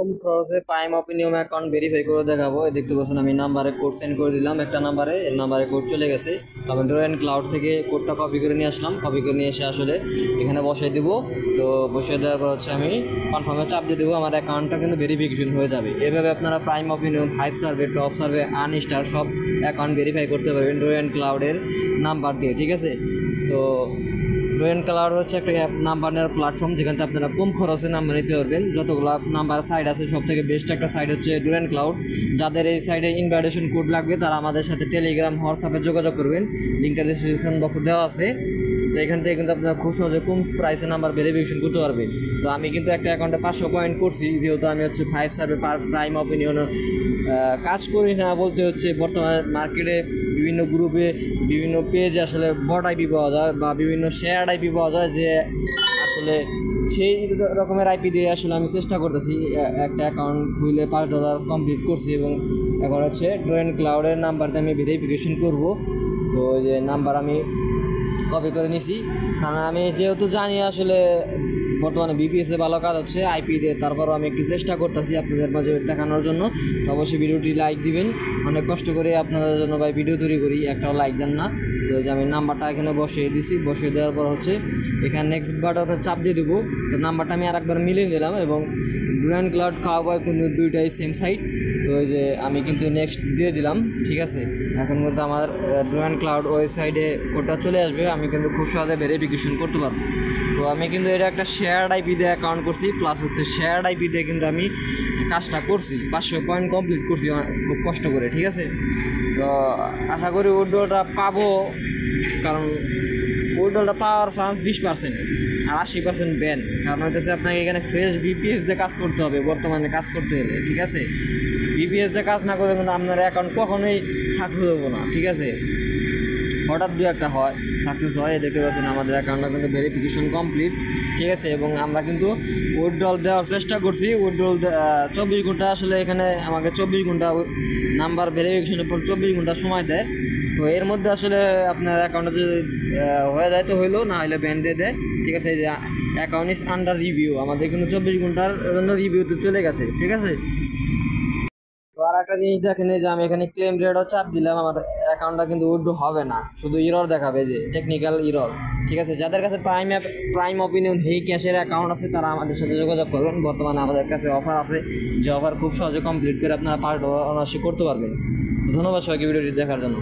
কম খরচে prime opinion account verify করে দেখাবো। দেখতে পাচ্ছেন আমি নাম্বারে কোড সেন্ড করে দিলাম একটা নাম্বারে, এর নাম্বারে কোড চলে গেছে। তো আমি ডোরেন্ট ক্লাউড থেকে কোডটা কপি করে নিয়ে আসলাম, কপি করে নিয়ে এসে আসলে এখানে বসিয়ে দেবো। তো বসিয়ে দেওয়ার পর হচ্ছে আমি কনফার্মে চাপ দিয়ে দেবো, আমার অ্যাকাউন্টটা কিন্তু ভেরিফিকেশন হয়ে যাবে। এভাবে আপনারা prime opinion, 5 survey, top survey, আনস্টার সব অ্যাকাউন্ট ভেরিফাই করতে পারবেন ডোরেন্ট ক্লাউডের নাম্বার দিয়ে, ঠিক আছে। তো ডোরেন্ট ক্লাউড হচ্ছে একটা নাম্বার নেওয়ার প্ল্যাটফর্ম, যেখানে আপনারা কম খরচে নাম্বার নিতে পারবেন। যতগুলো নাম্বার সাইট আছে সব থেকে বেস্ট একটা সাইট হচ্ছে ডোরেন্ট ক্লাউড। যাদের এই সাইটে ইনভাইটেশন কোড লাগবে তারা আমাদের সাথে টেলিগ্রাম, হোয়াটসঅ্যাপে যোগাযোগ করবেন, লিঙ্কটা ডিসক্রিপশন বক্সে দেওয়া আছে। তো এখান থেকে কিন্তু আপনারা খুব সহজে কম প্রাইসে নাম্বার ভেরিফিকেশন করতে পারবেন। তো আমি কিন্তু একটা অ্যাকাউন্টে 500 পয়েন্ট করছি, যেহেতু আমি হচ্ছে 5 সার্ভে প্রাইম অপিনিয়ন কাজ করি না বলতে হচ্ছে বর্তমানে মার্কেটে বিভিন্ন গ্রুপে বিভিন্ন পেজে আসলে বট আইপি পাওয়া যায় বা বিভিন্ন শেয়ার আইপি পাওয়া যায়, যে আসলে সেই রকমের আইপি দিয়ে আসলে আমি চেষ্টা করতেছি একটা অ্যাকাউন্ট খুলে $5 কমপ্লিট করছি, এবং এখন হচ্ছে ডোরেন্ট ক্লাউডের নাম্বারটা আমি ভেরিফিকেশন করব। তো যে নাম্বার আমি কপি করে নিছি, কারণ আমি যেহেতু জানি আসলে বর্তমানে বিপিএসে ভালো কাজ হচ্ছে আইপি দিয়ে, তারপরও আমি একটু চেষ্টা করতেছি আপনাদের মাঝে দেখানোর জন্য। তো অবশ্যই ভিডিওটি লাইক দিবেন, অনেক কষ্ট করে আপনাদের জন্য ভাই ভিডিও তৈরি করি, একটাও লাইক দেন না। তো যে আমি নাম্বারটা এখানে বসিয়ে দিছি, বসিয়ে দেওয়ার পর হচ্ছে এখানে নেক্সট বাটনে চাপ দিয়ে দেবো। তো নাম্বারটা আমি আরেকবার মিলিয়ে দিলাম, এবং ডোরেন্ট ক্লাউড কাউবয় কিন্তু দুইটাই সেম সাইট। তো ওই যে আমি কিন্তু নেক্সট দিয়ে দিলাম, ঠিক আছে। এখন কিন্তু আমার ডোরেন্ট ক্লাউড ওয়েবসাইটে কোডটা চলে আসবে, আমি কিন্তু খুব সহজে ভেরিফিকেশন করতে পারবো। তো আমি কিন্তু এটা একটা শেয়ার আইপি দিয়ে অ্যাকাউন্ট করছি, প্লাস হচ্ছে শেয়ার আইপি দিয়ে কিন্তু আমি কাজটা করছি, 500 পয়েন্ট কমপ্লিট করছি খুব কষ্ট করে, ঠিক আছে। তো আশা করি উইথড্রটা পাবো, কারণ উইথড্রটা পাওয়ার চান্স 20% আর 80% ব্যান। কারণ হচ্ছে আপনাকে এখানে ফ্রেশ বিপিএস দিয়ে কাজ করতে হবে বর্তমানে কাজ করতে হলে, ঠিক আছে। বিপিএস দিয়ে কাজ না করলে কিন্তু আপনার অ্যাকাউন্ট কখনোই সাকসেস হবো না, ঠিক আছে। হঠাৎ দু একটা হয়, সাকসেস হয়। দেখতে পাচ্ছেন আমাদের অ্যাকাউন্টটা কিন্তু ভেরিফিকেশন কমপ্লিট, ঠিক আছে। এবং আমরা কিন্তু উইথড্রল দেওয়ার চেষ্টা করছি। উইথড্রল 24 ঘন্টা, আসলে এখানে আমাকে 24 ঘন্টা নাম্বার ভেরিফিকেশনের পর 24 ঘন্টা সময় দেয়। তো এর মধ্যে আসলে আপনার অ্যাকাউন্টে যদি হয়ে যায় তো হইলো, না হলে ব্যান দিয়ে দেয়, ঠিক আছে। এই যে অ্যাকাউন্ট ইজ আন্ডার রিভিউ, আমাদের কিন্তু 24 ঘন্টার জন্য রিভিউতে চলে গেছে, ঠিক আছে। তো আর একটা জিনিস দেখেন, যে আমি এখানে ক্লেম রেটও চাপ দিলাম, আমার অ্যাকাউন্টটা কিন্তু উইথড্র হবে না, শুধু ইরর দেখাবে, যে টেকনিক্যাল ইরর, ঠিক আছে। যাদের কাছে প্রাইম অপিনিয়ন হেই ক্যাশের অ্যাকাউন্ট আছে তারা আমাদের সাথে যোগাযোগ করবেন। বর্তমানে আমাদের কাছে অফার আছে, যে অফার খুব সহজে কমপ্লিট করে আপনারা $5 অনায়াসে করতে পারবেন। ধন্যবাদ সবাইকে ভিডিওটি দেখার জন্য।